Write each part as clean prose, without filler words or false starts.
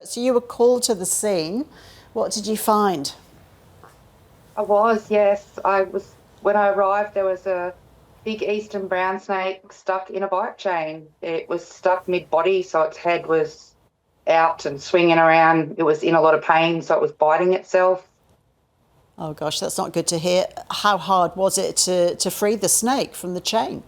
So you were called to the scene. What did you find? I was, yes. When I arrived, there was a big eastern brown snake stuck in a bike chain. It was stuck mid-body, so its head was out and swinging around. It was in a lot of pain, so it was biting itself. Oh gosh, that's not good to hear. How hard was it to free the snake from the chain?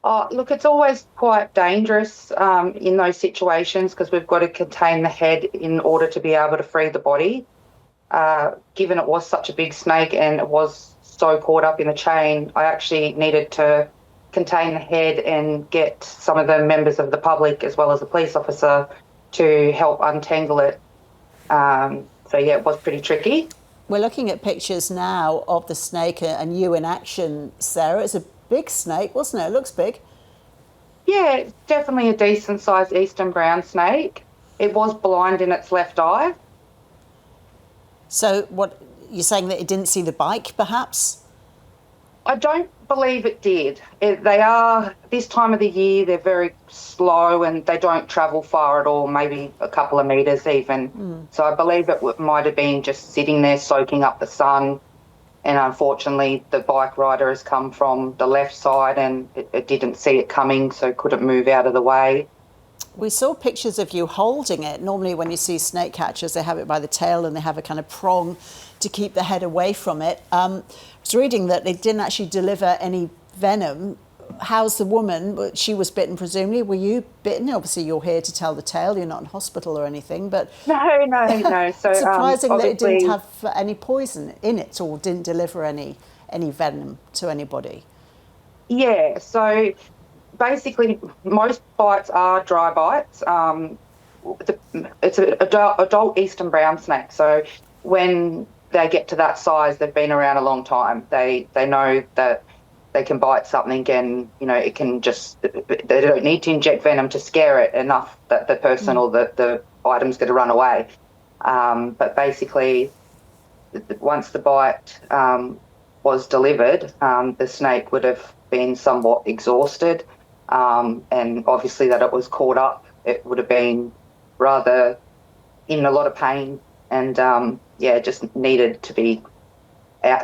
Oh, look, it's always quite dangerous in those situations because we've got to contain the head in order to be able to free the body. Given it was such a big snake and it was so caught up in the chain, I actually needed to contain the head and get some of the members of the public as well as a police officer to help untangle it. So, yeah, it was pretty tricky. We're looking at pictures now of the snake and you in action, Sarah. It's a big snake, wasn't it? It looks big. Yeah, it's definitely a decent sized eastern brown snake. It was blind in its left eye. So what you're saying that it didn't see the bike, perhaps? I don't believe it did. They are, this time of the year, they're very slow and they don't travel far at all, maybe a couple of metres even. So I believe it might have been just sitting there soaking up the sun. And unfortunately, the bike rider has come from the left side and it didn't see it coming, so couldn't move out of the way. We saw pictures of you holding it. Normally when you see snake catchers, they have it by the tail and they have a kind of prong to keep the head away from it. I was reading that they didn't actually deliver any venom. How's the woman? She was bitten, presumably. Were you bitten? Obviously, you're here to tell the tale. You're not in hospital or anything, but No, no, no. So surprising that it didn't obviously, have any poison in it or didn't deliver any venom to anybody. yeah. So basically, most bites are dry bites. It's an adult eastern brown snake. So when they get to that size, they've been around a long time. They know that they can bite something and, it can just, they don't need to inject venom to scare it enough that the person or the item's going to run away. But basically, once the bite was delivered, the snake would have been somewhat exhausted. And obviously that it was caught up, it would have been rather in a lot of pain and, just needed to be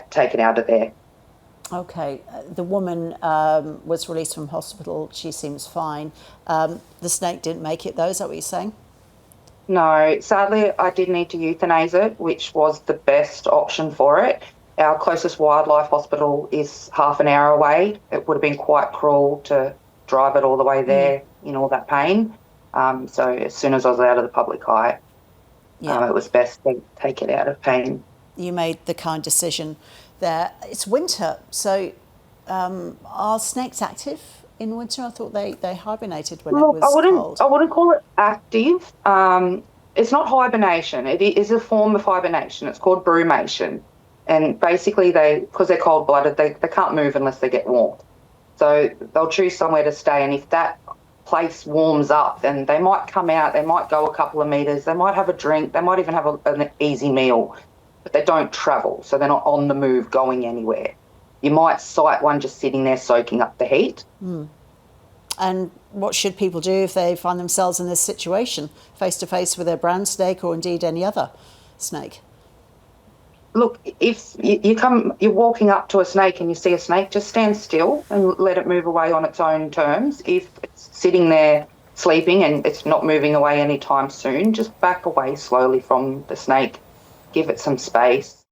taken out of there. Okay, the woman was released from hospital. She seems fine. The snake didn't make it, though. Is that what you're saying? No, sadly, I did need to euthanize it, which was the best option for it. Our closest wildlife hospital is half an hour away. It would have been quite cruel to drive it all the way there in all that pain. So as soon as I was out of the public eye, Yeah, it was best to take it out of pain. you made the kind decision there. It's winter, so are snakes active in winter? I thought they hibernated when it Look, I was wouldn't, cold. I wouldn't call it active. It's not hibernation. It is a form of hibernation. It's called brumation. And basically because they're cold-blooded, they can't move unless they get warm. So they'll choose somewhere to stay. And if that place warms up, then they might come out, they might go a couple of metres, they might have a drink, they might even have an easy meal, but they don't travel. So they're not on the move going anywhere. You might sight one just sitting there soaking up the heat. And what should people do if they find themselves in this situation, face to face with a brown snake or indeed any other snake? Look, if you're walking up to a snake and you see a snake, just stand still and let it move away on its own terms. If it's sitting there sleeping and it's not moving away anytime soon, just back away slowly from the snake, give it some space.